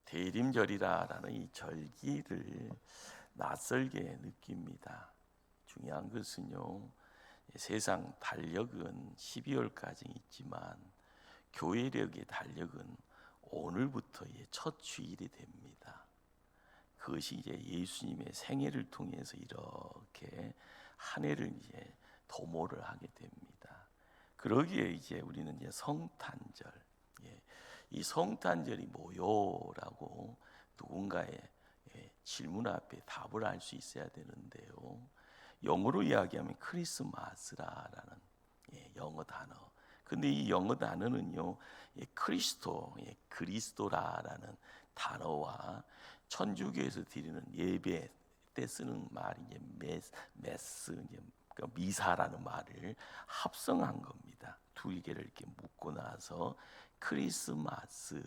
대림절이라는 이 절기를 낯설게 느낍니다. 중요한 것은요, 세상 달력은 12월까지 있지만 교회력의 달력은 오늘부터의 첫 주일이 됩니다. 그것이 이제 예수님의 생애를 통해서 이렇게 한 해를 이제 도모를 하게 됩니다. 그러기에 이제 우리는 이제 성탄절, 이 성탄절이 뭐요라고 누군가의 질문 앞에 답을 할 수 있어야 되는데요. 영어로 이야기하면 크리스마스라는 영어 단어. 근데 이 영어 단어는요, 그리스도라는 단어와 천주교에서 드리는 예배 때 쓰는 말이 메스, 그러니까 미사라는 말을 합성한 겁니다. 두 개를 이렇게 묶고 나서 크리스마스,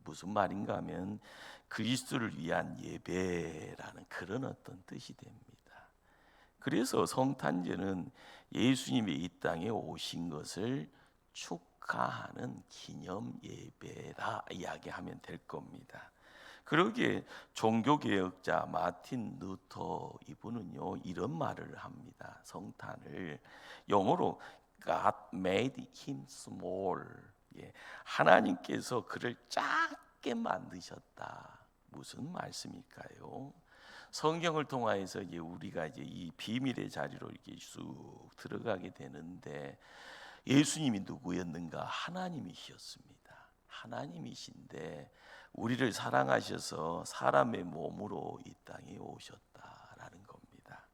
무슨 말인가 하면 그리스도를 위한 예배라는 그런 어떤 뜻이 됩니다. 그래서 성탄절은 예수님이 이 땅에 오신 것을 축하하는 기념 예배라 이야기하면 될 겁니다. 그러기에 종교개혁자 마틴 루터 이분은요, 이런 말을 합니다. 성탄을 영어로 God made him small. 하나님께서 그를 작게 만드셨다. 무슨 말씀일까요? 성경을 통하여서 이제 우리가 이제 이 비밀의 자리로 이렇게 쑥 들어가게 되는데, 예수님이 누구였는가? 하나님이셨습니다. 하나님이신데 우리를 사랑하셔서 사람의 몸으로 이 땅에 오셨다라는 겁니다.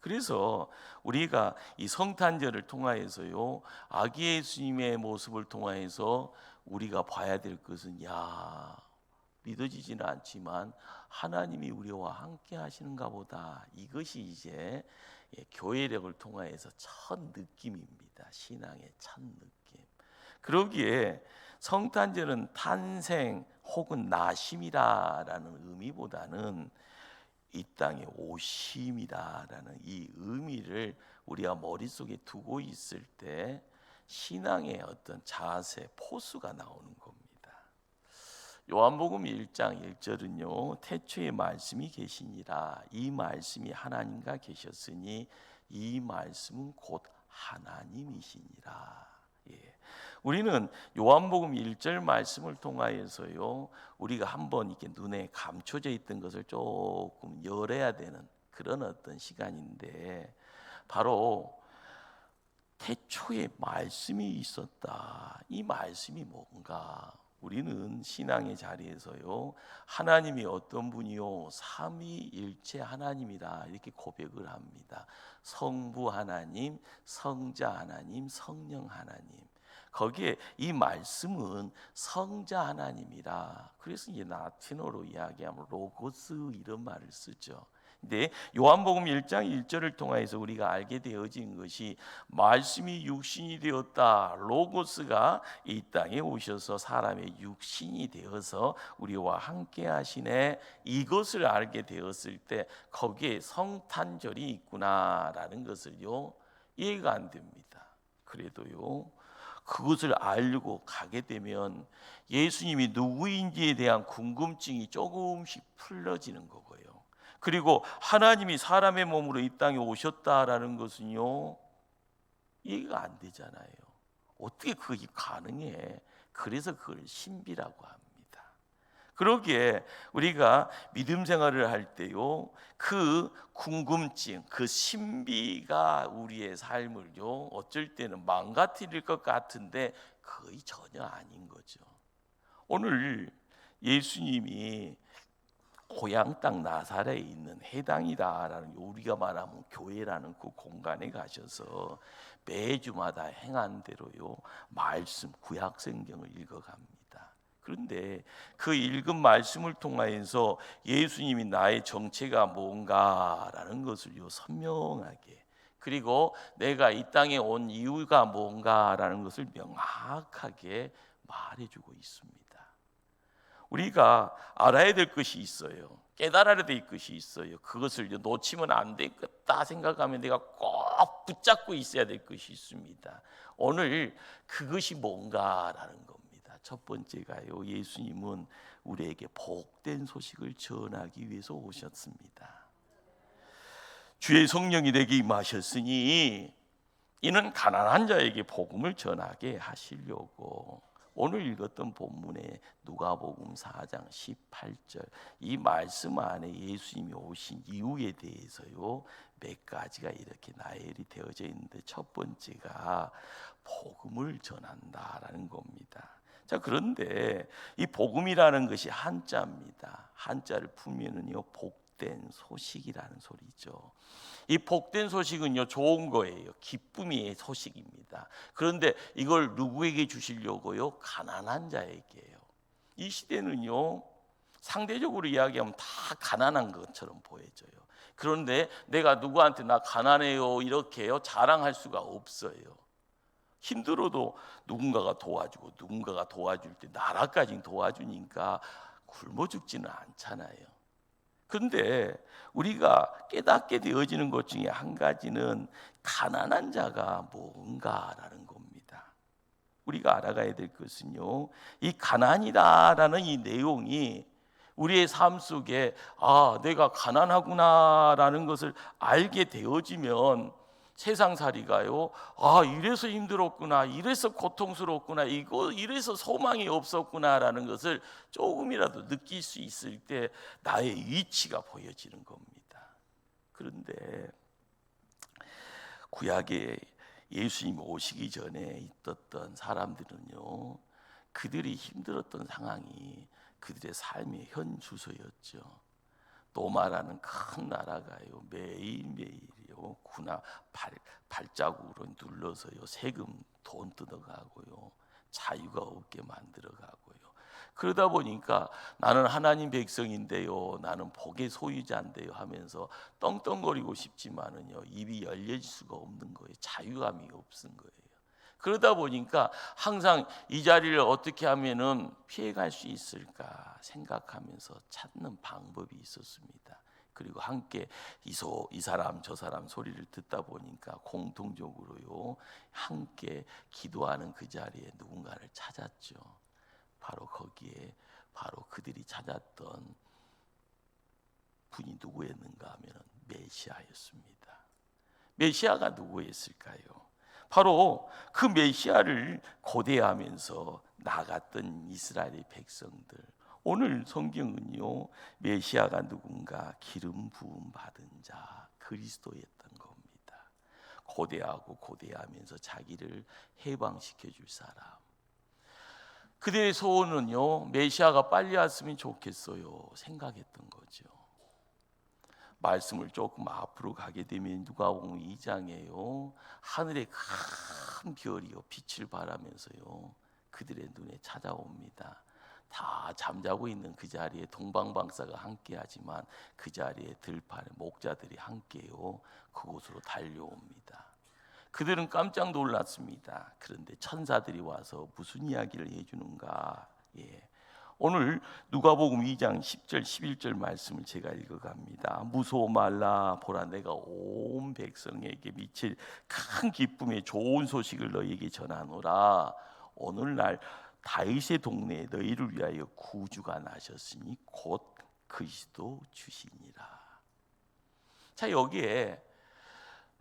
그래서 우리가 이 성탄절을 통하여서요, 아기 예수님의 모습을 통하여서 우리가 봐야 될 것은, 믿어지지는 않지만 하나님이 우리와 함께 하시는가 보다. 이것이 이제 교회력을 통하여서 첫 느낌입니다. 신앙의 첫 느낌. 그러기에 성탄절은 탄생 혹은 나심이라는 의미보다는 이 땅에 오심이라는 이 의미를 우리가 머릿속에 두고 있을 때 신앙의 어떤 자세, 포스가 나오는 겁니다. 요한복음 1장 1절은요, 태초에 말씀이 계시니라. 이 말씀이 하나님과 계셨으니 이 말씀은 곧 하나님이시니라. 우리는 요한복음 1절 말씀을 통하여서요, 우리가 한번 이렇게 눈에 감춰져 있던 것을 조금 열어야 되는 그런 어떤 시간인데, 바로 태초에 말씀이 있었다. 이 말씀이 뭔가? 우리는 신앙의 자리에서요, 하나님이 어떤 분이요, 삼위일체 하나님이다 이렇게 고백을 합니다. 성부 하나님, 성자 하나님, 성령 하나님. 거기에 이 말씀은 성자 하나님이라. 그래서 이제 라틴어로 이야기하면 로고스 이런 말을 쓰죠. 근데 요한복음 1장 1절을 통해서 우리가 알게 되어진 것이, 말씀이 육신이 되었다. 로고스가 이 땅에 오셔서 사람의 육신이 되어서 우리와 함께 하시네. 이것을 알게 되었을 때 거기에 성탄절이 있구나라는 것을요, 이해가 안 됩니다. 그래도요, 그것을 알고 가게 되면 예수님이 누구인지에 대한 궁금증이 조금씩 풀려지는 거고요. 그리고 하나님이 사람의 몸으로 이 땅에 오셨다라는 것은요, 이해가 안 되잖아요. 어떻게 그것이 가능해? 그래서 그걸 신비라고 합니다. 그러기에 우리가 믿음 생활을 할 때요, 그 궁금증, 그 신비가 우리의 삶을요, 어쩔 때는 망가뜨릴 것 같은데 거의 전혀 아닌 거죠. 오늘 예수님이 고향 땅 나사렛에 있는 해당이다라는, 우리가 말하면 교회라는 그 공간에 가셔서 매주마다 행한 대로요, 말씀 구약 성경을 읽어갑니다. 그런데 그 읽은 말씀을 통하여서 예수님이 나의 정체가 뭔가라는 것을요, 선명하게, 그리고 내가 이 땅에 온 이유가 뭔가라는 것을 명확하게 말해주고 있습니다. 우리가 알아야 될 것이 있어요. 깨달아야 될 것이 있어요. 그것을 놓치면 안 되겠다 생각하면 내가 꼭 붙잡고 있어야 될 것이 있습니다. 오늘 그것이 뭔가라는 겁니다. 첫 번째가요, 예수님은 우리에게 복된 소식을 전하기 위해서 오셨습니다. 주의 성령이 내게 임하셨으니 이는 가난한 자에게 복음을 전하게 하시려고. 오늘 읽었던 본문의 누가복음 4장 18절 이 말씀 안에 예수님이 오신 이유에 대해서요 몇 가지가 이렇게 나열이 되어져 있는데, 첫 번째가 복음을 전한다라는 겁니다. 자, 그런데 이 복음이라는 것이 한자입니다. 한자를 풀면은요 복된 소식이라는 소리죠. 이 복된 소식은요 좋은 거예요. 기쁨의 소식입니다. 그런데 이걸 누구에게 주시려고요? 가난한 자에게요. 이 시대는요 상대적으로 이야기하면 다 가난한 것처럼 보여져요. 그런데 내가 누구한테 나 가난해요 이렇게요 자랑할 수가 없어요. 힘들어도 누군가가 도와주고 누군가가 도와줄 때 나라까지 도와주니까 굶어 죽지는 않잖아요. 그런데 우리가 깨닫게 되어지는 것 중에 한 가지는 가난한 자가 뭔가라는 겁니다. 우리가 알아가야 될 것은요 이 가난이다라는 이 내용이 우리의 삶 속에 내가 가난하구나라는 것을 알게 되어지면 세상살이가요 이래서 힘들었구나, 이래서 고통스럽구나, 이래서 소망이 없었구나라는 것을 조금이라도 느낄 수 있을 때 나의 위치가 보여지는 겁니다. 그런데 구약에 예수님 오시기 전에 있었던 사람들은요 그들이 힘들었던 상황이 그들의 삶의 현 주소였죠. 로마라는 큰 나라가요 매일매일요 군화 발자국으로 눌러서요 세금 돈 뜯어가고요 자유가 없게 만들어가고요. 그러다 보니까 나는 하나님 백성인데요, 나는 복의 소유자인데요 하면서 떵떵거리고 싶지만은요 입이 열릴 수가 없는 거예요. 자유감이 없은 거예요. 그러다 보니까 항상 이 자리를 어떻게 하면은 피해갈 수 있을까 생각하면서 찾는 방법이 있었습니다. 그리고 함께 이 사람 저 사람 소리를 듣다 보니까 공통적으로요 함께 기도하는 그 자리에 누군가를 찾았죠. 바로 거기에 바로 그들이 찾았던 분이 누구였는가 하면 메시아였습니다. 메시아가 누구였을까요? 바로 그 메시아를 고대하면서 나갔던 이스라엘의 백성들. 오늘 성경은요 메시아가 누군가 기름 부음 받은 자 그리스도였던 겁니다. 고대하고 고대하면서 자기를 해방시켜 줄 사람. 그들의 소원은요 메시아가 빨리 왔으면 좋겠어요 생각했던 거죠. 말씀을 조금 앞으로 가게 되면 누가복음 2장에요 하늘에 큰 별이요 빛을 발하면서요 그들의 눈에 찾아옵니다. 다 잠자고 있는 그 자리에 동방방사가 함께하지만 그 자리에 들판에 목자들이 함께요 그곳으로 달려옵니다. 그들은 깜짝 놀랐습니다. 그런데 천사들이 와서 무슨 이야기를 해주는가? 오늘 누가복음 2장 10절 11절 말씀을 제가 읽어갑니다. 무서워 말라, 보라 내가 온 백성에게 미칠 큰 기쁨의 좋은 소식을 너희에게 전하노라. 오늘날 다윗의 동네에 너희를 위하여 구주가 나셨으니 곧 그리스도 주시니라. 자, 여기에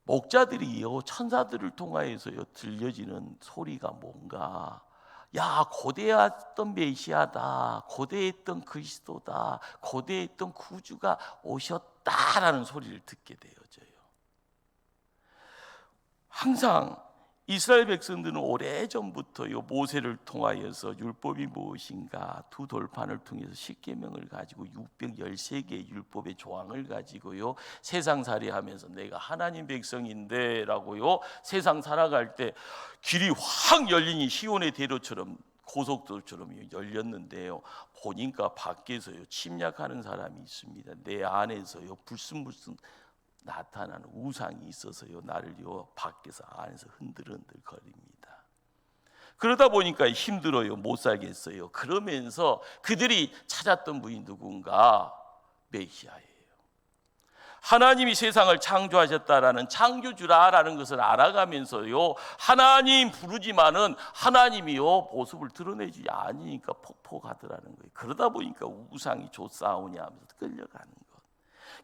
목자들이요 천사들을 통하여서요 들려지는 소리가 뭔가, 야 고대했던 메시아다, 고대했던 그리스도다, 고대했던 구주가 오셨다라는 소리를 듣게 되어져요. 항상 이스라엘 백성들은 오래전부터요 모세를 통하여서 율법이 무엇인가 두 돌판을 통해서 십계명을 가지고 613개의 율법의 조항을 가지고요 세상살이 하면서 내가 하나님 백성인데 라고요 세상 살아갈 때 길이 확 열리니 시온의 대로처럼 고속도로처럼 열렸는데요 보니까 밖에서요 침략하는 사람이 있습니다. 내 안에서요 불순불순 나타나는 우상이 있어서요 나를요 밖에서 안에서 흔들흔들 거립니다. 그러다 보니까 힘들어요, 못 살겠어요. 그러면서 그들이 찾았던 분이 누군가? 메시아예요. 하나님이 세상을 창조하셨다라는 창조주라라는 것을 알아가면서요, 하나님 부르지만은 하나님이요 모습을 드러내지 않으니까 폭포가더라는 거예요. 그러다 보니까 우상이 조싸우냐 하면서 끌려가는 것.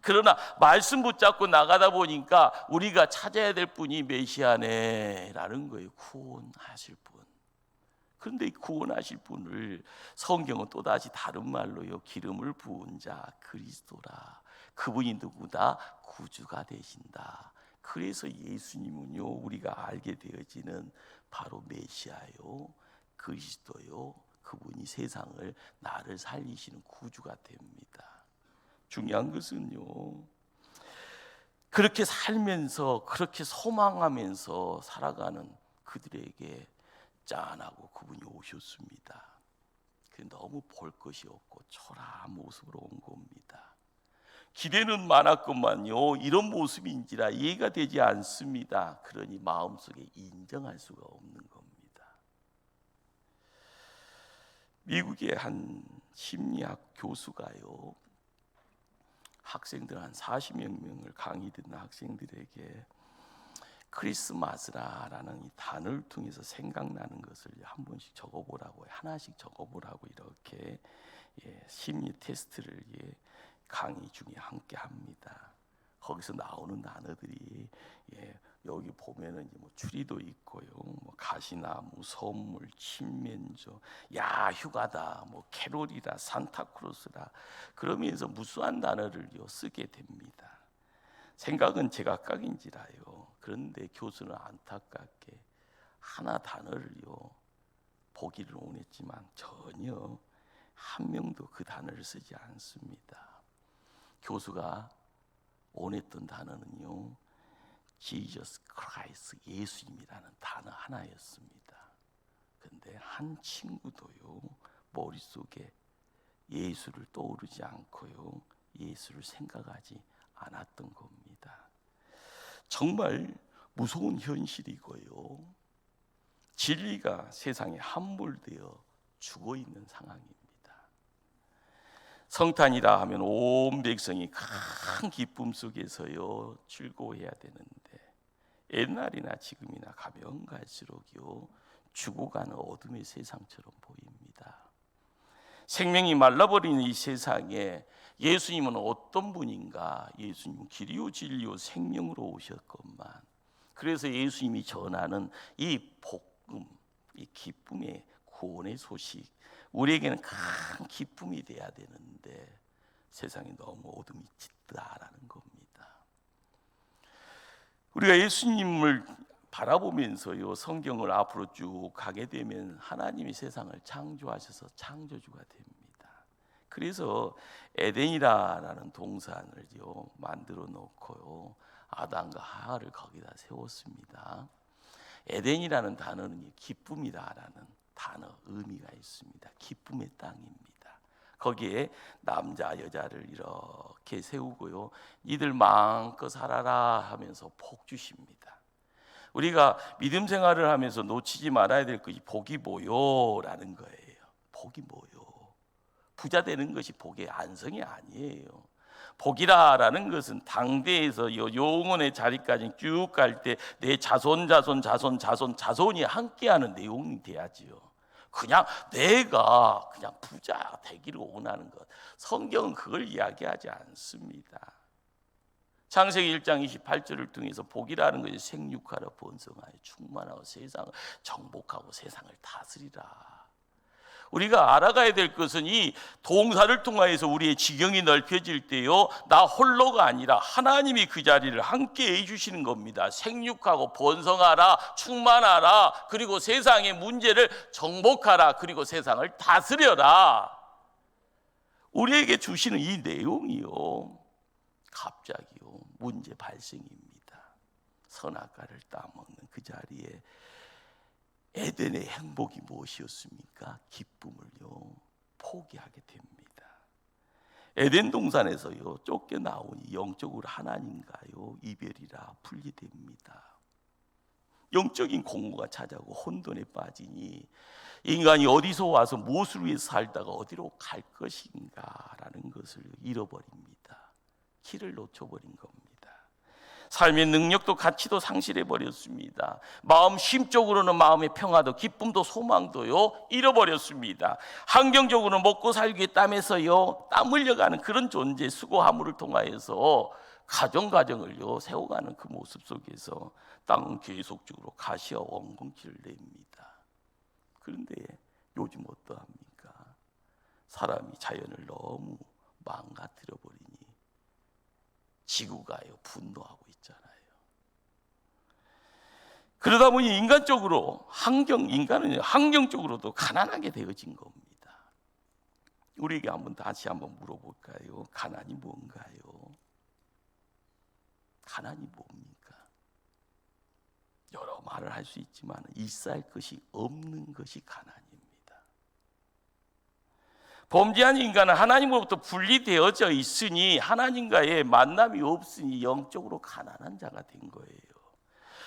그러나 말씀 붙잡고 나가다 보니까 우리가 찾아야 될 분이 메시아네라는 거예요. 구원하실 분. 그런데 이 구원하실 분을 성경은 또다시 다른 말로요, 기름을 부은 자 그리스도라. 그분이 누구다? 구주가 되신다. 그래서 예수님은요, 우리가 알게 되어지는 바로 메시아요, 그리스도요, 그분이 세상을 나를 살리시는 구주가 됩니다. 중요한 것은요, 그렇게 살면서 그렇게 소망하면서 살아가는 그들에게 짠하고 그분이 오셨습니다. 너무 볼 것이 없고 초라한 모습으로 온 겁니다. 기대는 많았건만요, 이런 모습인지라 이해가 되지 않습니다. 그러니 마음속에 인정할 수가 없는 겁니다. 미국의 한 심리학 교수가요, 학생들 한 40여 명을 강의 듣는 학생들에게 크리스마스라는 이 단어를 통해서 생각나는 것을 한 번씩 적어보라고, 하나씩 적어보라고 이렇게 심리 테스트를 강의 중에 함께 합니다. 거기서 나오는 단어들이 여기 보면은 뭐 추리도 있고요, 뭐 가시나무, 선물, 친면조, 야 휴가다, 뭐 캐롤이라, 산타크로스라, 그러면서 무수한 단어를요 쓰게 됩니다. 생각은 제각각인지라요. 그런데 교수는 안타깝게 하나 단어를요 보기를 원했지만 전혀 한 명도 그 단어를 쓰지 않습니다. 교수가 원했던 단어는요, Jesus Christ, 예수님이라는 단어 하나였습니다. 그런데 한 친구도요 머릿속에 예수를 떠오르지 않고요, 예수를 생각하지 않았던 겁니다. 정말 무서운 현실이고요, 진리가 세상에 함몰되어 죽어 있는 상황입니다. 성탄이라 하면 온 백성이 큰 기쁨 속에서요 즐거워해야 되는데, 옛날이나 지금이나 가면 갈수록요 죽어가는 어둠의 세상처럼 보입니다. 생명이 말라버리는 이 세상에 예수님은 어떤 분인가? 예수님은 길이요 진리요 생명으로 오셨건만, 그래서 예수님이 전하는 이 복음, 이 기쁨의 구원의 소식, 우리에게는 큰 기쁨이 돼야 되는데 세상이 너무 어둠이 짙다라는 겁니다. 우리가 예수님을 바라보면서요 성경을 앞으로 쭉 가게 되면 하나님이 세상을 창조하셔서 창조주가 됩니다. 그래서 에덴이라는 동산을요 만들어 놓고요 아담과 하와를 거기다 세웠습니다. 에덴이라는 단어는 기쁨이다라는 단어 의미가 있습니다. 기쁨의 땅입니다. 거기에 남자 여자를 이렇게 세우고요, 이들 마음껏 살아라 하면서 복 주십니다. 우리가 믿음 생활을 하면서 놓치지 말아야 될 것이 복이 뭐요라는 거예요. 복이 뭐요? 부자 되는 것이 복의 안성이 아니에요. 복이라는 것은 당대에서 영원의 자리까지 쭉 갈 때 내 자손이 함께하는 내용이 돼야지요. 그냥 내가 그냥 부자 되기를 원하는 것, 성경은 그걸 이야기하지 않습니다. 창세기 1장 28절을 통해서 복이라는 것이 생육하라 번성하여 충만하고 세상을 정복하고 세상을 다스리라. 우리가 알아가야 될 것은 이 동사를 통하여서 우리의 지경이 넓혀질 때요, 나 홀로가 아니라 하나님이 그 자리를 함께 해주시는 겁니다. 생육하고 번성하라, 충만하라, 그리고 세상의 문제를 정복하라, 그리고 세상을 다스려라. 우리에게 주시는 이 내용이요 갑자기요 문제 발생입니다. 선악과를 따먹는 그 자리에 에덴의 행복이 무엇이었습니까? 기쁨을요 포기하게 됩니다. 에덴 동산에서요 쫓겨나오니 영적으로 하나님과요 이별이라 분리됩니다. 영적인 공허가 찾아오고 혼돈에 빠지니 인간이 어디서 와서 무엇을 위해서 살다가 어디로 갈 것인가라는 것을 잃어버립니다. 길을 놓쳐버린 겁니다. 삶의 능력도 가치도 상실해 버렸습니다. 마음 심적으로는 마음의 평화도 기쁨도 소망도요 잃어버렸습니다. 환경적으로는 먹고 살기 위해 땀에서요 땀 흘려가는 그런 존재, 수고함을 통하여서 가정을요 세워가는 그 모습 속에서 땅은 계속적으로 가시와 원근키를 냅니다. 그런데 요즘 어떠합니까? 사람이 자연을 너무 망가뜨려 버리니 지구가요 분노하고 있잖아요. 그러다 보니 인간은 환경적으로도 가난하게 되어진 겁니다. 우리에게 다시 한번 물어볼까요? 가난이 뭔가요? 가난이 뭡니까? 여러 말을 할 수 있지만 있어야 할 것이 없는 것이 가난입니다. 범죄한 인간은 하나님으로부터 분리되어져 있으니 하나님과의 만남이 없으니 영적으로 가난한 자가 된 거예요.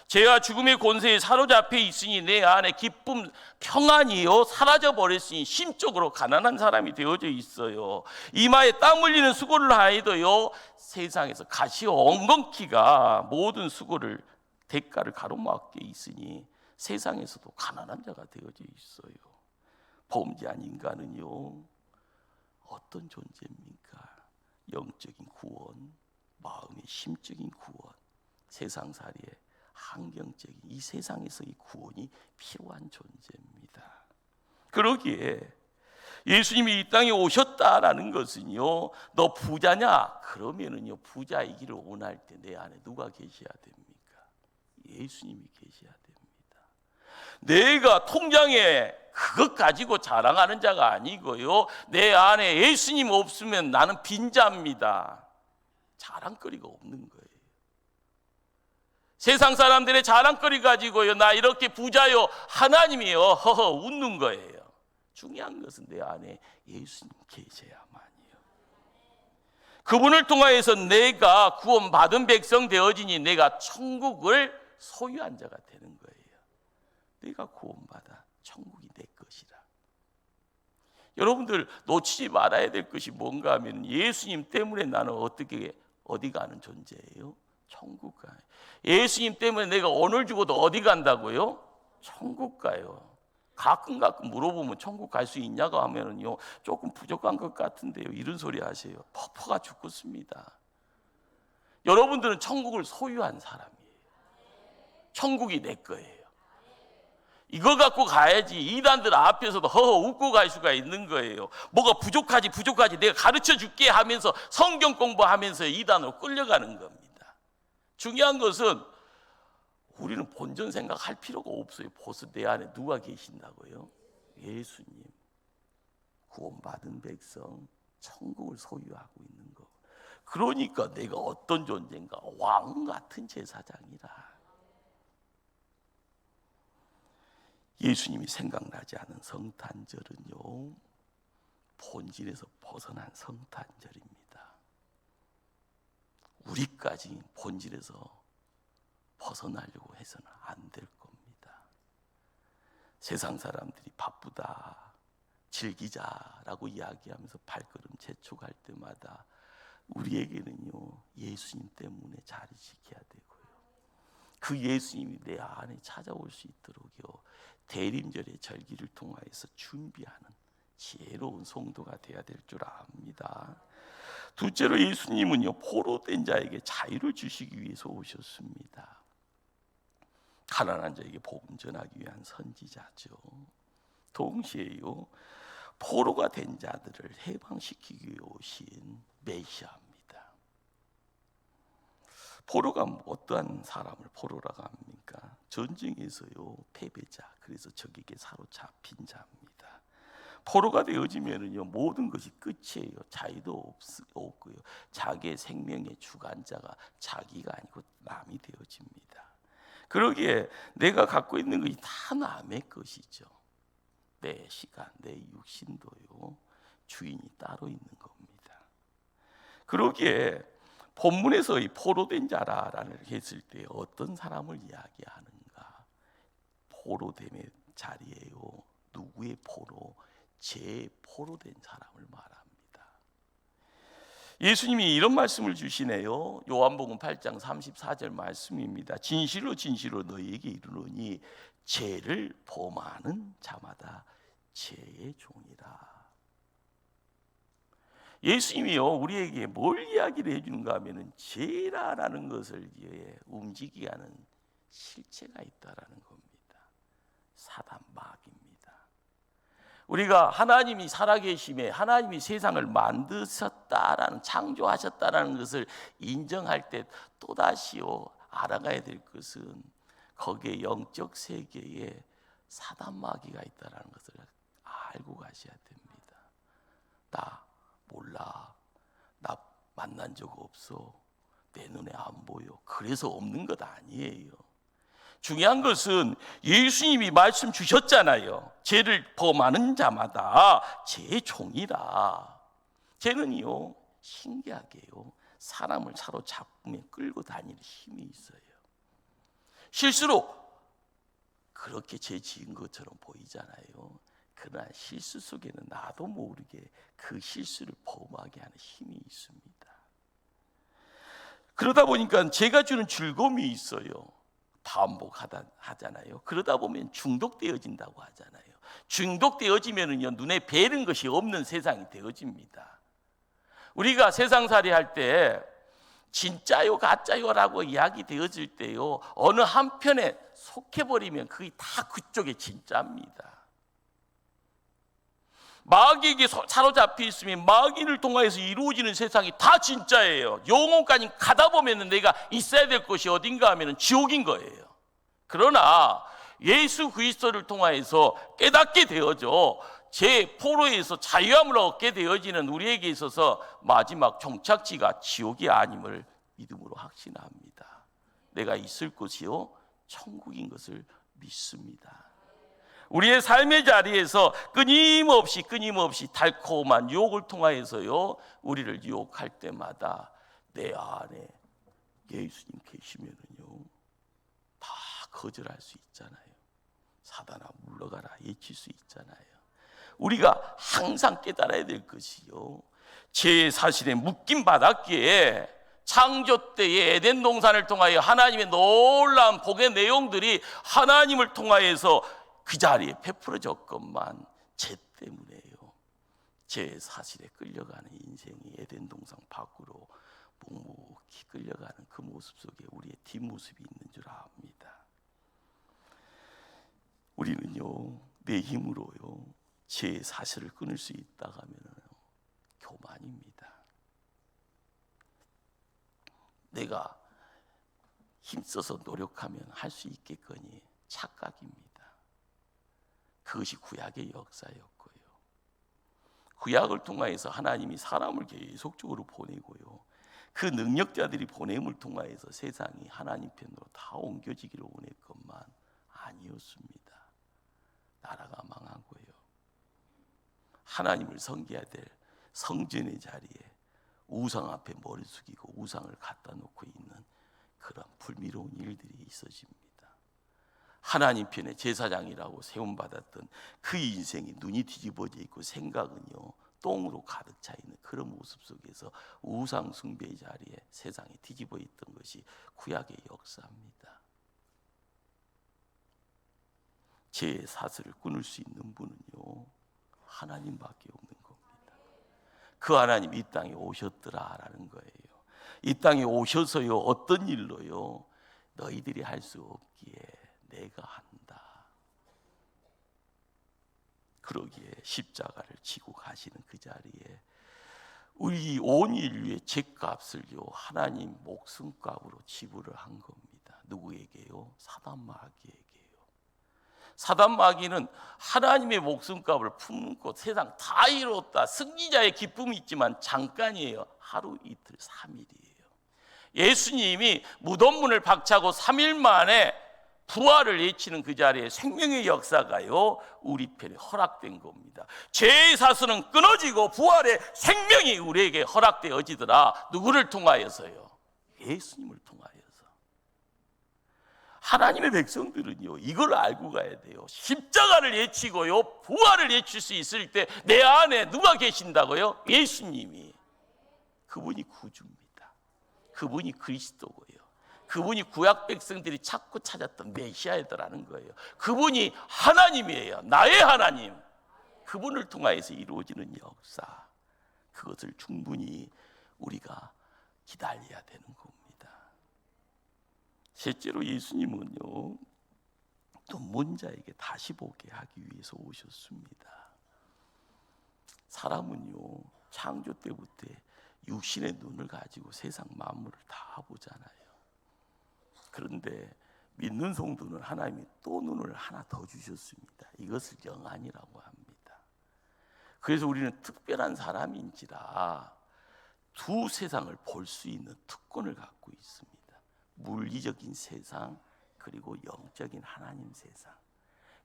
죄와 죽음의 권세에 사로잡혀 있으니 내 안에 기쁨, 평안이요 사라져 버렸으니 심적으로 가난한 사람이 되어져 있어요. 이마에 땀 흘리는 수고를 하여도요 세상에서 가시와 엉겅퀴가 모든 수고를 대가를 가로막게 있으니 세상에서도 가난한 자가 되어져 있어요. 범죄한 인간은요 어떤 존재입니까? 영적인 구원, 마음의 심적인 구원, 세상살이의 환경적인 이 세상에서의 구원이 필요한 존재입니다. 그러기에 예수님이 이 땅에 오셨다라는 것은요, 너 부자냐? 그러면은요 부자이기를 원할 때 내 안에 누가 계셔야 됩니까? 예수님이 계셔야 됩니다. 내가 통장에 그것 가지고 자랑하는 자가 아니고요, 내 안에 예수님 없으면 나는 빈자입니다. 자랑거리가 없는 거예요. 세상 사람들의 자랑거리 가지고요 나 이렇게 부자요 하나님이요 허허 웃는 거예요. 중요한 것은 내 안에 예수님 계셔야만이요. 그분을 통하여서 내가 구원받은 백성 되어지니 내가 천국을 소유한 자가 되는 거예요. 내가 구원받아 천국이 내 것이라. 여러분들 놓치지 말아야 될 것이 뭔가 하면 예수님 때문에 나는 어디 가는 존재예요? 천국 가요. 예수님 때문에 내가 오늘 죽어도 어디 간다고요? 천국 가요. 가끔 물어보면 천국 갈 수 있냐고 하면은요 조금 부족한 것 같은데요 이런 소리 하세요. 퍼퍼가 죽겠습니다. 여러분들은 천국을 소유한 사람이에요. 천국이 내 거예요. 이거 갖고 가야지 이단들 앞에서도 허허 웃고 갈 수가 있는 거예요. 뭐가 부족하지 내가 가르쳐 줄게 하면서 성경 공부하면서 이단으로 끌려가는 겁니다. 중요한 것은 우리는 본전 생각할 필요가 없어요. 벌써 내 안에 누가 계신다고요? 예수님. 구원받은 백성, 천국을 소유하고 있는 거. 그러니까 내가 어떤 존재인가? 왕 같은 제사장이라. 예수님이 생각나지 않은 성탄절은요 본질에서 벗어난 성탄절입니다. 우리까지 본질에서 벗어나려고 해서는 안 될 겁니다. 세상 사람들이 바쁘다, 즐기자라고 이야기하면서 발걸음 재촉할 때마다 우리에게는요 예수님 때문에 자리 지켜야 되고요. 그 예수님이 내 안에 찾아올 수 있도록요 대림절의 절기를 통하여서 준비하는 지혜로운 성도가 되어야 될 줄 압니다. 둘째로 예수님은요 포로된 자에게 자유를 주시기 위해서 오셨습니다. 가난한 자에게 복음 전하기 위한 선지자죠. 동시에요 포로가 된 자들을 해방시키기 위해 오신 메시아입니다. 포로가 어떠한 사람을 포로라고 합니까? 전쟁에서요 패배자, 그래서 적에게 사로잡힌 자입니다. 포로가 되어지면은요 모든 것이 끝이에요. 자유도 없고요. 자기의 생명의 주관자가 자기가 아니고 남이 되어집니다. 그러기에 내가 갖고 있는 것이 다 남의 것이죠. 내 시간, 내 육신도요 주인이 따로 있는 겁니다. 그러기에 본문에서 이 포로된 자라라는 했을 때 어떤 사람을 이야기하는가? 포로됨의 자리에요 누구의 포로? 제 포로된 사람을 말합니다. 예수님이 이런 말씀을 주시네요. 요한복음 8장 34절 말씀입니다. 진실로 진실로 너희에게 이르노니 죄를 범하는 자마다 죄의 종이라. 예수님이요 우리에게 뭘 이야기를 해주는가 하면은 죄라는 것을 움직이게 하는 실체가 있다라는 겁니다. 사단 마귀입니다. 우리가 하나님이 살아계심에 하나님이 세상을 만드셨다라는 창조하셨다라는 것을 인정할 때 또다시요 알아가야 될 것은 거기에 영적 세계에 사단 마귀가 있다라는 것을 알고 가셔야 됩니다. 나 몰라. 나 만난 적 없어. 내 눈에 안 보여. 그래서 없는 것 아니에요. 중요한 것은 예수님이 말씀 주셨잖아요. 죄를 범하는 자마다 죄의 종이라. 죄는요 신기하게요 사람을 사로잡으면 끌고 다니는 힘이 있어요. 실수로 그렇게 죄 지은 것처럼 보이잖아요. 그러나 실수 속에는 나도 모르게 그 실수를 범하게 하는 힘이 있습니다. 그러다 보니까 제가 주는 즐거움이 있어요. 반복하잖아요. 그러다 보면 중독되어진다고 하잖아요. 중독되어지면은요 눈에 뵈는 것이 없는 세상이 되어집니다. 우리가 세상살이 할 때 진짜요 가짜요라고 이야기 되어질 때요 어느 한편에 속해버리면 그게 다 그쪽에 진짜입니다. 마귀에게 사로잡혀 있으면 마귀를 통해서 이루어지는 세상이 다 진짜예요. 영혼까지 가다 보면 내가 있어야 될 것이 어딘가 하면 지옥인 거예요. 그러나 예수 그리스도를 통해서 깨닫게 되어져 제 포로에서 자유함을 얻게 되어지는 우리에게 있어서 마지막 종착지가 지옥이 아님을 믿음으로 확신합니다. 내가 있을 곳이요 천국인 것을 믿습니다. 우리의 삶의 자리에서 끊임없이 달콤한 유혹을 통하여서요 우리를 유혹할 때마다 내 안에 예수님 계시면은요 다 거절할 수 있잖아요. 사단아 물러가라 예칠 수 있잖아요. 우리가 항상 깨달아야 될 것이요 죄의 사실에 묶임 받았기에 창조 때의 에덴 동산을 통하여 하나님의 놀라운 복의 내용들이 하나님을 통하여서 그 자리에 베풀어졌건만 죄 때문에요. 죄의 사실에 끌려가는 인생이 에덴 동산 밖으로 묵묵히 끌려가는 그 모습 속에 우리의 뒷모습이 있는 줄 압니다. 우리는요 내 힘으로요 죄의 사실을 끊을 수 있다 하면은 교만입니다. 내가 힘써서 노력하면 할 수 있겠거니 착각입니다. 그것이 구약의 역사였고요. 구약을 통하여서 하나님이 사람을 계속적으로 보내고요. 그 능력자들이 보냄을 통하여서 세상이 하나님 편으로 다 옮겨지기를 원했건만 아니었습니다. 나라가 망하고요. 하나님을 섬겨야 될 성전의 자리에 우상 앞에 머리 숙이고 우상을 갖다 놓고 있는 그런 불미로운 일들이 있어집니다. 하나님 편의 제사장이라고 세움받았던 그 인생이 눈이 뒤집어져 있고 생각은요 똥으로 가득 차 있는 그런 모습 속에서 우상 숭배의 자리에 세상이 뒤집어 있던 것이 구약의 역사입니다. 죄의 사슬을 끊을 수 있는 분은요 하나님밖에 없는 겁니다. 그 하나님 이 땅에 오셨더라라는 거예요. 이 땅에 오셔서요 어떤 일로요 너희들이 할 수 없기에 내가 한다. 그러기에 십자가를 지고 가시는 그 자리에 우리 온 인류의 죄값을요 하나님 목숨값으로 지불을 한 겁니다. 누구에게요? 사단 마귀에게요. 사단 마귀는 하나님의 목숨값을 품고 세상 다 이뤘다 승리자의 기쁨이 있지만 잠깐이에요. 하루 이틀 3일이에요. 예수님이 무덤문을 박차고 3일 만에 부활을 외치는 그 자리에 생명의 역사가요 우리 편에 허락된 겁니다. 죄의 사슬은 끊어지고 부활의 생명이 우리에게 허락되어지더라. 누구를 통하여서요? 예수님을 통하여서. 하나님의 백성들은요 이걸 알고 가야 돼요. 십자가를 외치고요 부활을 외칠 수 있을 때 내 안에 누가 계신다고요? 예수님이. 그분이 구주입니다. 그분이 그리스도고요. 그분이 구약 백성들이 찾고 찾았던 메시아이더라는 거예요. 그분이 하나님이에요. 나의 하나님. 그분을 통하여서 이루어지는 역사, 그것을 충분히 우리가 기다려야 되는 겁니다. 셋째로 예수님은요, 눈먼 자에게 다시 보게 하기 위해서 오셨습니다. 사람은요, 창조 때부터 육신의 눈을 가지고 세상 만물을 다 보잖아요. 그런데 믿는 성도는 하나님이 또 눈을 하나 더 주셨습니다. 이것을 영안이라고 합니다. 그래서 우리는 특별한 사람인지라 두 세상을 볼 수 있는 특권을 갖고 있습니다. 물리적인 세상, 그리고 영적인 하나님 세상.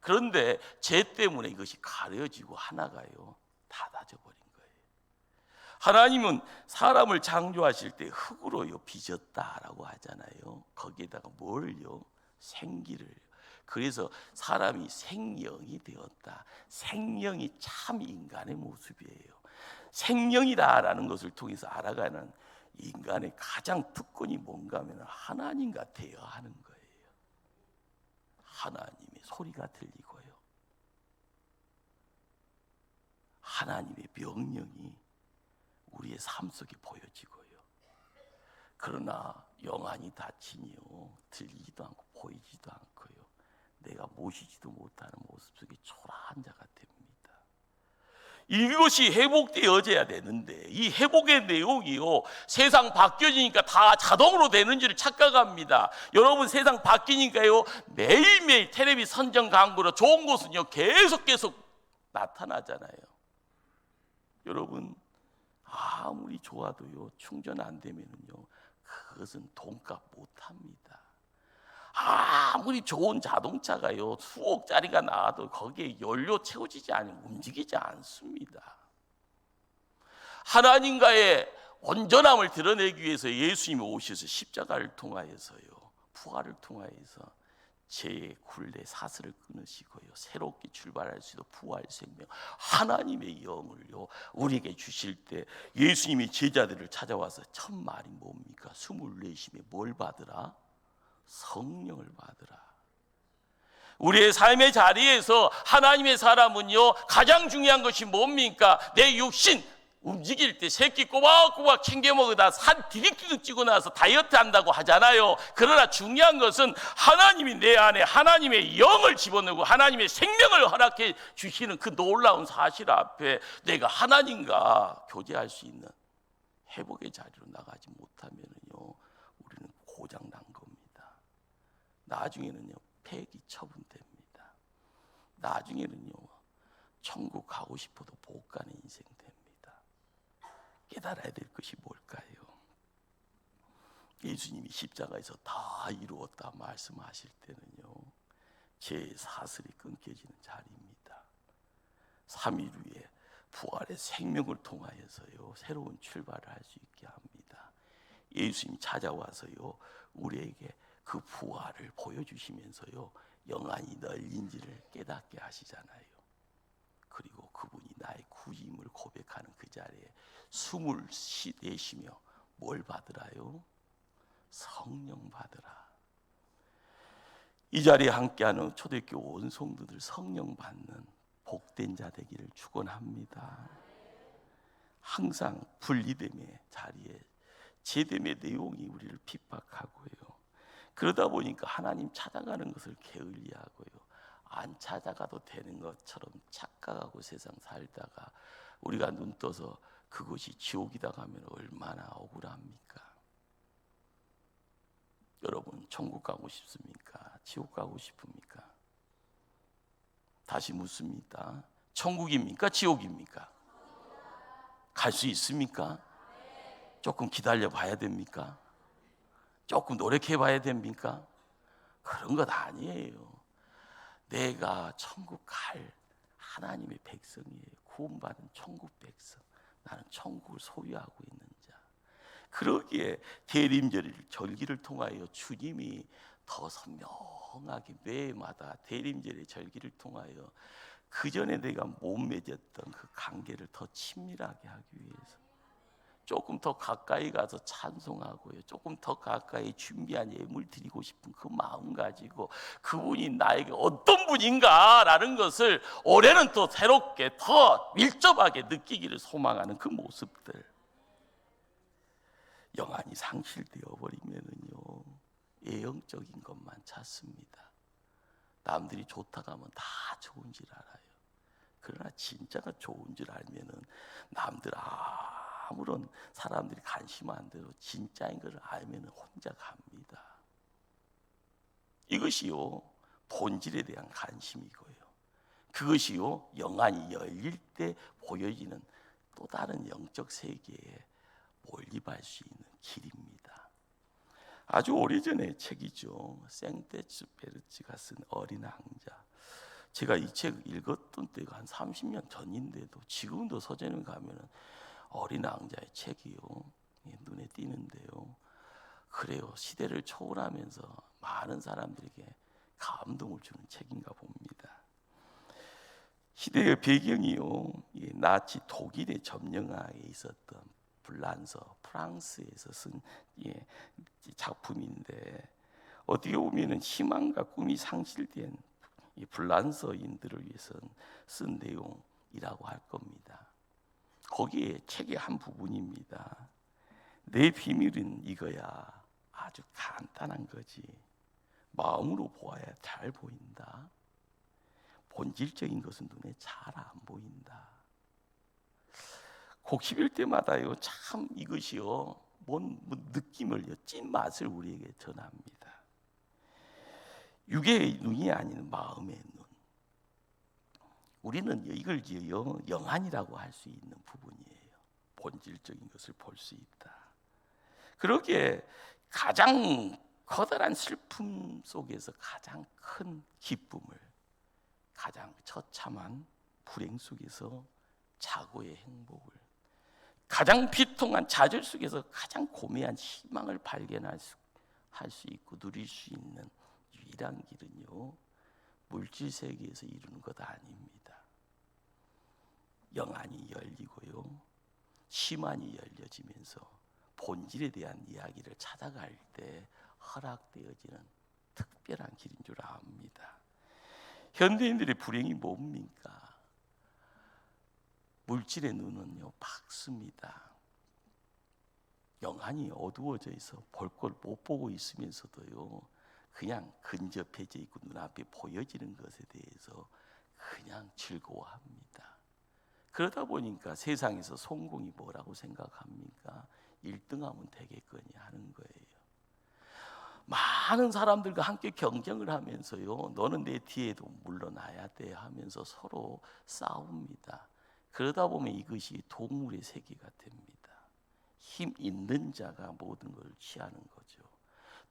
그런데 죄 때문에 이것이 가려지고 하나가요, 닫아져 버린 거예요. 하나님은 사람을 창조하실 때 흙으로요 빚었다라고 하잖아요. 거기에다가 뭘요? 생기를. 그래서 사람이 생명이 되었다. 생명이 참 인간의 모습이에요. 생명이다라는 것을 통해서 알아가는 인간의 가장 특권이 뭔가 하면 하나님 같아야 하는 거예요. 하나님의 소리가 들리고요, 하나님의 명령이 우리의 삶 속에 보여지고요. 그러나 영안이 닫히니요, 들리지도 않고 보이지도 않고요, 내가 모시지도 못하는 모습 속에 초라한 자가 됩니다. 이것이 회복되어져야 되는데 이 회복의 내용이요, 세상 바뀌어지니까 다 자동으로 되는 줄 착각합니다. 여러분, 세상 바뀌니까요 매일매일 텔레비 선전 광고로 좋은 것은요 계속 나타나잖아요. 여러분, 아무리 좋아도요 충전 안 되면요 그것은 돈값 못합니다. 아무리 좋은 자동차가요 수억짜리가 나와도 거기에 연료 채워지지 않으면 움직이지 않습니다. 하나님과의 온전함을 드러내기 위해서 예수님이 오셔서 십자가를 통하여서요, 부활을 통하여서 죄의 굴레 사슬을 끊으시고요, 새롭게 출발할 수 있는 부활 생명, 하나님의 영을요 우리에게 주실 때 예수님이 제자들을 찾아와서 첫 말이 뭡니까? 24심에 뭘 받으라? 성령을 받으라. 우리의 삶의 자리에서 하나님의 사람은요 가장 중요한 것이 뭡니까? 내 육신 움직일 때 새끼 꼬박꼬박 챙겨 먹으다 살 디리끼고 찌고 나서 다이어트 한다고 하잖아요. 그러나 중요한 것은 하나님이 내 안에 하나님의 영을 집어넣고 하나님의 생명을 허락해 주시는 그 놀라운 사실 앞에 내가 하나님과 교제할 수 있는 회복의 자리로 나가지 못하면요 우리는 고장난 겁니다. 나중에는요 폐기 처분됩니다. 나중에는요 천국 가고 싶어도 못 가는 인생 됩니다. 깨달아야 될 것이 뭘까요? 예수님이 십자가에서 다 이루었다 말씀하실 때는요 제 사슬이 끊겨지는 자리입니다. 3일 후에 부활의 생명을 통하여서요 새로운 출발을 할 수 있게 합니다. 예수님이 찾아와서요 우리에게 그 부활을 보여주시면서요 영안이 널린지를 깨닫게 하시잖아요. 그리고 그분이 나의 구임을 고백하는 그 자리에 숨을 내쉬며 뭘 받으라요? 성령 받으라. 이 자리에 함께하는 초대교회 온 성도들 성령 받는 복된 자 되기를 축원합니다. 항상 분리됨의 자리에 제됨의 내용이 우리를 핍박하고요. 그러다 보니까 하나님 찾아가는 것을 게을리하고요. 안 찾아가도 되는 것처럼 착각하고 세상 살다가 우리가 눈 떠서 그것이 지옥이다 하면 얼마나 억울합니까? 여러분, 천국 가고 싶습니까? 지옥 가고 싶습니까? 다시 묻습니다. 천국입니까? 지옥입니까? 갈 수 있습니까? 조금 기다려 봐야 됩니까? 조금 노력해 봐야 됩니까? 그런 것 아니에요. 내가 천국 갈 하나님의 백성이에요. 구원받은 천국 백성. 나는 천국을 소유하고 있는 자. 그러기에 대림절 절기를 통하여 주님이 더 선명하게 매마다 대림절의 절기를 통하여 그 전에 내가 못 맺었던 그 관계를 더 친밀하게 하기 위해서 조금 더 가까이 가서 찬송하고요, 조금 더 가까이 준비한 예물 드리고 싶은 그 마음 가지고 그분이 나에게 어떤 분인가라는 것을 올해는 또 새롭게 더 밀접하게 느끼기를 소망하는 그 모습들. 영안이 상실되어 버리면은요, 예형적인 것만 찾습니다. 남들이 좋다고 하면 다 좋은 줄 알아요. 그러나 진짜가 좋은 줄 알면은 남들 아무런 사람들이 관심 안 돼도 진짜인 것을 알면은 혼자 갑니다. 이것이요, 본질에 대한 관심이고요. 그것이요, 영안이 열릴 때 보여지는 또 다른 영적 세계에 몰입할 수 있는 길입니다. 아주 오래전의 책이죠. 생테츠베르츠가 쓴 어린 왕자. 제가 이 책 읽었던 때가 한 30년 전인데도 지금도 서점에 가면은 어린 왕자의 책이요, 눈에 띄는데요. 그래요, 시대를 초월하면서 많은 사람들에게 감동을 주는 책인가 봅니다. 시대의 배경이요, 나치 독일의 점령하에 있었던 불란서, 프랑스에서 쓴 작품인데, 어떻게 보면은 희망과 꿈이 상실된 이 불란서인들을 위해서 쓴 내용이라고 할 겁니다. 거기에 책의 한 부분입니다. 내 비밀은 이거야. 아주 간단한 거지. 마음으로 보아야 잘 보인다. 본질적인 것은 눈에 잘 안 보인다. 곡 11때마다요, 참 이것이요, 뭔 느낌을요, 찐맛을 우리에게 전합니다. 육의 눈이 아닌 마음의 눈. 우리는 이걸요, 영안이라고 할 수 있는 부분이에요. 본질적인 것을 볼 수 있다. 그러기에 가장 커다란 슬픔 속에서 가장 큰 기쁨을, 가장 처참한 불행 속에서 자고의 행복을, 가장 비통한 좌절 속에서 가장 고매한 희망을 발견할 수 있고 누릴 수 있는 유일한 길은요, 물질 세계에서 이루는 것 아닙니다. 영안이 열리고요, 심안이 열려지면서 본질에 대한 이야기를 찾아갈 때 허락되어지는 특별한 길인 줄 압니다. 현대인들의 불행이 뭡니까? 물질의 눈은요, 밝습니다. 영안이 어두워져 있어 볼 걸 못 보고 있으면서도요, 그냥 근접해져 있고 눈앞에 보여지는 것에 대해서 그냥 즐거워합니다. 그러다 보니까 세상에서 성공이 뭐라고 생각합니까? 1등하면 되겠거니 하는 거예요. 많은 사람들과 함께 경쟁을 하면서요, 너는 내 뒤에도 물러나야 돼 하면서 서로 싸웁니다. 그러다 보면 이것이 동물의 세계가 됩니다. 힘 있는 자가 모든 걸 취하는 거죠.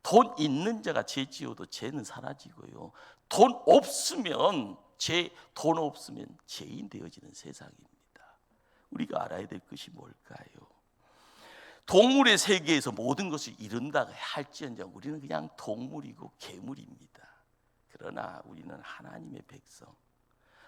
돈 있는 자가 죄 지어도 죄는 사라지고요, 돈 없으면 죄인 되어지는 세상입니다. 우리가 알아야 될 것이 뭘까요? 동물의 세계에서 모든 것을 이룬다 할지언정 우리는 그냥 동물이고 괴물입니다. 그러나 우리는 하나님의 백성,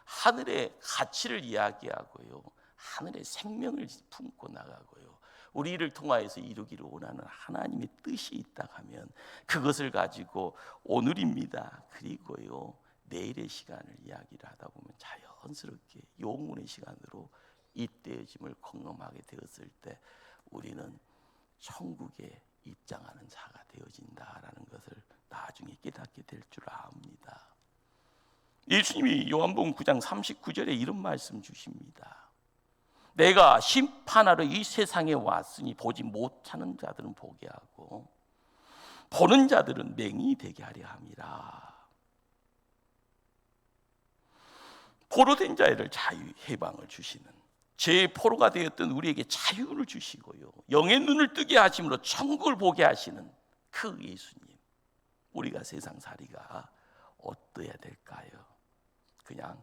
하늘의 가치를 이야기하고요, 하늘의 생명을 품고 나가고요, 우리를 통하여서 이루기를 원하는 하나님의 뜻이 있다 하면 그것을 가지고 오늘입니다, 그리고요 내일의 시간을 이야기를 하다 보면 자연스럽게 영혼의 시간으로 입되어짐을 경험하게 되었을 때 우리는 천국에 입장하는 자가 되어진다라는 것을 나중에 깨닫게 될 줄 압니다. 예수님이 요한복음 9장 39절에 이런 말씀 주십니다. 내가 심판하러 이 세상에 왔으니 보지 못하는 자들은 보게 하고 보는 자들은 맹인이 되게 하려 함이라. 포로된 자를 자유 해방을 주시는, 죄의 포로가 되었던 우리에게 자유를 주시고요, 영의 눈을 뜨게 하심으로 천국을 보게 하시는 그 예수님, 우리가 세상살이가 어떠해야 될까요? 그냥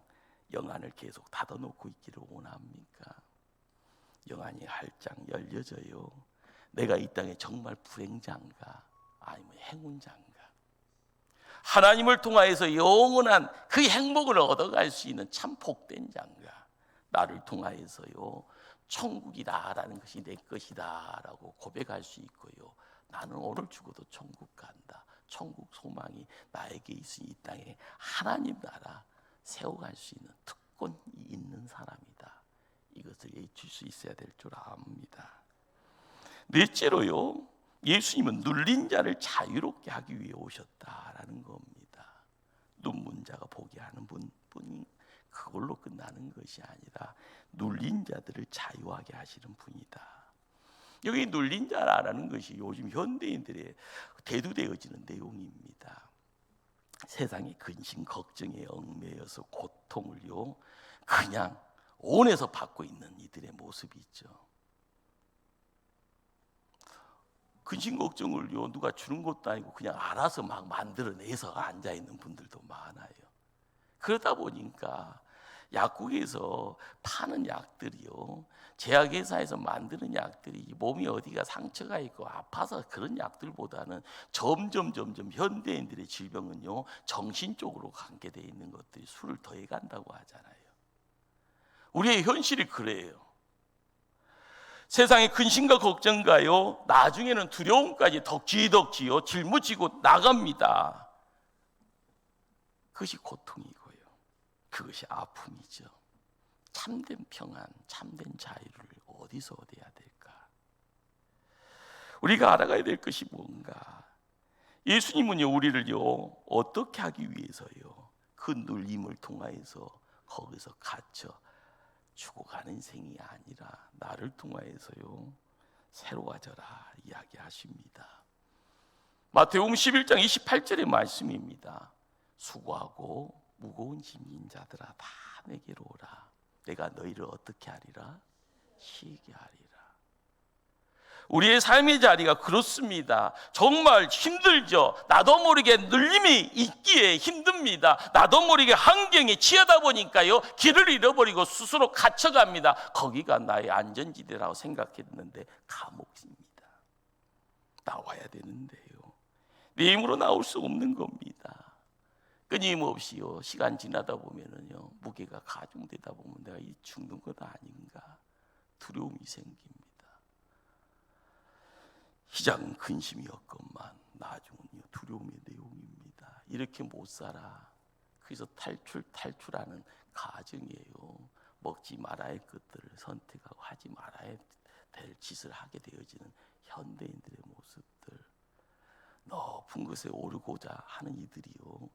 영안을 계속 닫아놓고 있기를 원합니까? 영안이 활짝 열려져요. 내가 이 땅에 정말 불행자인가 아니면 행운자인가, 하나님을 통하여서 영원한 그 행복을 얻어갈 수 있는 참 복된 자인가, 나를 통하여서요 천국이다라는 것이 내 것이다라고 고백할 수 있고요. 나는 오늘 죽어도 천국 간다. 천국 소망이 나에게 있으니 이 땅에 하나님 나라 세워갈 수 있는 특권이 있는 사람이다. 이것을 외칠 수 있어야 될 줄 압니다. 넷째로요, 예수님은 눌린 자를 자유롭게 하기 위해 오셨다라는 겁니다. 눈문 자가 보게 하는 분뿐이 그걸로 끝나는 것이 아니라 눌린 자들을 자유하게 하시는 분이다. 여기 눌린 자라는 것이 요즘 현대인들의 대두되어지는 내용입니다. 세상의 근심 걱정에 얽매여서 고통을요 그냥 온에서 받고 있는 이들의 모습이 있죠. 근심 걱정을요 누가 주는 것도 아니고 그냥 알아서 막 만들어내서 앉아 있는 분들도 많아요. 그러다 보니까 약국에서 파는 약들이요, 제약회사에서 만드는 약들이 몸이 어디가 상처가 있고 아파서 그런 약들보다는 점점 현대인들의 질병은요 정신 쪽으로 관계되어 있는 것들이 수를 더해간다고 하잖아요. 우리의 현실이 그래요. 세상의 근심과 걱정가요 나중에는 두려움까지 덕지덕지요 짊어지고 나갑니다. 그것이 고통이고요, 그것이 아픔이죠. 참된 평안, 참된 자유를 어디서 얻어야 될까? 우리가 알아가야 될 것이 뭔가? 예수님은요 우리를요 어떻게 하기 위해서요 그 눌림을 통하여서 거기서 갇혀 죽어가는 인생이 아니라 나를 통하여서요 새로워져라 이야기하십니다. 마태복음 11장 28절의 말씀입니다. 수고하고 무거운 짐진 자들아 다 내게로 오라. 내가 너희를 어떻게 하리라? 쉬게 하리라. 우리의 삶의 자리가 그렇습니다. 정말 힘들죠. 나도 모르게 눌림이 있기에 힘듭니다. 나도 모르게 환경에 취하다 보니까요 길을 잃어버리고 스스로 갇혀갑니다. 거기가 나의 안전지대라고 생각했는데 감옥입니다. 나와야 되는데요 내 힘으로 나올 수 없는 겁니다. 끊임없이요 시간 지나다 보면은요 무게가 가중되다 보면 내가 이 죽는 것 아닌가 두려움이 생깁니다. 시작은 근심이었건만 나중은요 두려움의 내용입니다. 이렇게 못 살아. 그래서 탈출하는 가정이에요. 먹지 말아야 할 것들을 선택하고 하지 말아야 될 짓을 하게 되어지는 현대인들의 모습들, 높은 것에 오르고자 하는 이들이요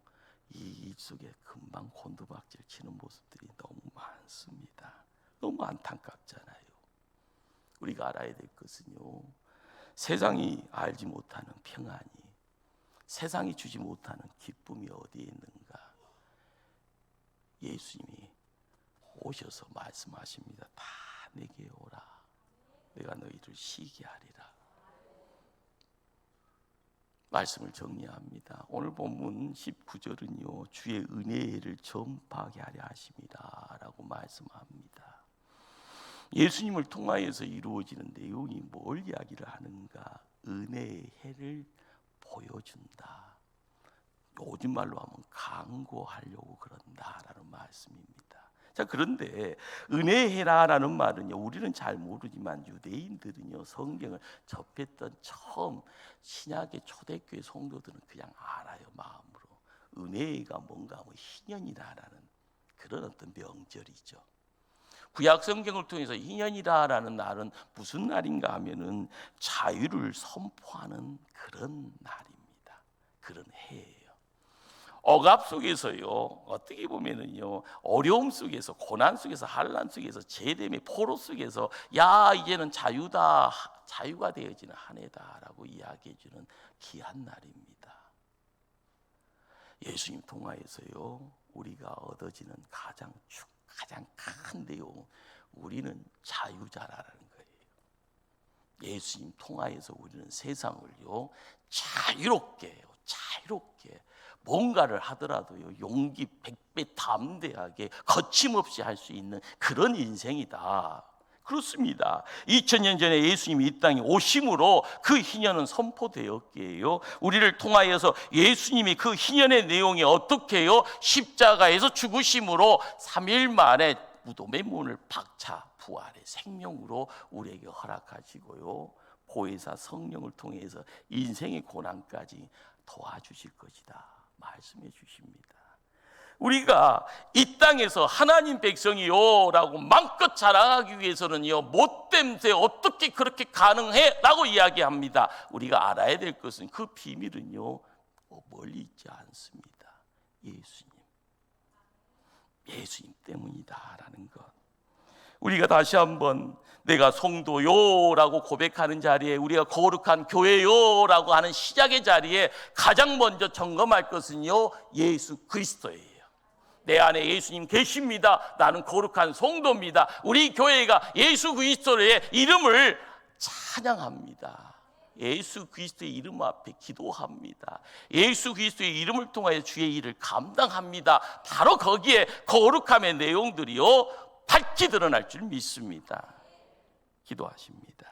이 속에 금방 곤두박질 치는 모습들이 너무 많습니다. 너무 안타깝잖아요. 우리가 알아야 될 것은요 세상이 알지 못하는 평안이, 세상이 주지 못하는 기쁨이 어디에 있는가? 예수님이 오셔서 말씀하십니다. 다 내게 오라. 내가 너희를 쉬게 하리라. 말씀을 정리합니다. 오늘 본문 19절은요 주의 은혜를 전파하게 하려 하심이라 라고 말씀합니다. 예수님을 통하여서 이루어지는 내용이 뭘 이야기를 하는가? 은혜의 해를 보여준다. 요즘 말로 하면 강구하려고 그런다라는 말씀입니다. 자, 그런데 은혜의 해라라는 말은요 우리는 잘 모르지만 유대인들은요 성경을 접했던 처음 신약의 초대교회 성도들은 그냥 알아요. 마음으로 은혜가 뭔가 희년이라는 그런 어떤 명절이죠. 구약 성경을 통해서 희년이라는 날은 무슨 날인가 하면은 자유를 선포하는 그런 날입니다. 그런 해예요. 억압 속에서요 어떻게 보면은요 어려움 속에서 고난 속에서 환난 속에서 재됨의 포로 속에서 야 이제는 자유다, 자유가 되어지는 한 해다라고 이야기해주는 귀한 날입니다. 예수님 통하여서요 우리가 얻어지는 가장 큰 내용, 우리는 자유자라는 거예요. 예수님 통하여서 우리는 세상을요 자유롭게 뭔가를 하더라도요 용기 100배 담대하게 거침없이 할 수 있는 그런 인생이다. 그렇습니다. 2000년 전에 예수님이 이 땅에 오심으로 그 희년은 선포되었기에요. 우리를 통하여서 예수님이 그 희년의 내용이 어떻게 해요? 십자가에서 죽으심으로 3일 만에 무덤의 문을 박차 부활의 생명으로 우리에게 허락하시고요, 보혜사 성령을 통해서 인생의 고난까지 도와주실 것이다 말씀해 주십니다. 우리가 이 땅에서 하나님 백성이요 라고 마음껏 자랑하기 위해서는요, 못된 데 어떻게 그렇게 가능해? 라고 이야기합니다. 우리가 알아야 될 것은 그 비밀은요, 멀리 있지 않습니다. 예수님 때문이다라는 것. 우리가 다시 한번 내가 성도요라고 고백하는 자리에, 우리가 거룩한 교회요라고 하는 시작의 자리에 가장 먼저 점검할 것은요, 예수 그리스도예요. 내 안에 예수님 계십니다. 나는 거룩한 성도입니다. 우리 교회가 예수 그리스도의 이름을 찬양합니다. 예수 그리스도의 이름 앞에 기도합니다. 예수 그리스도의 이름을 통하여 주의 일을 감당합니다. 바로 거기에 거룩함의 내용들이요, 밝히 드러날 줄 믿습니다. 기도하십니다.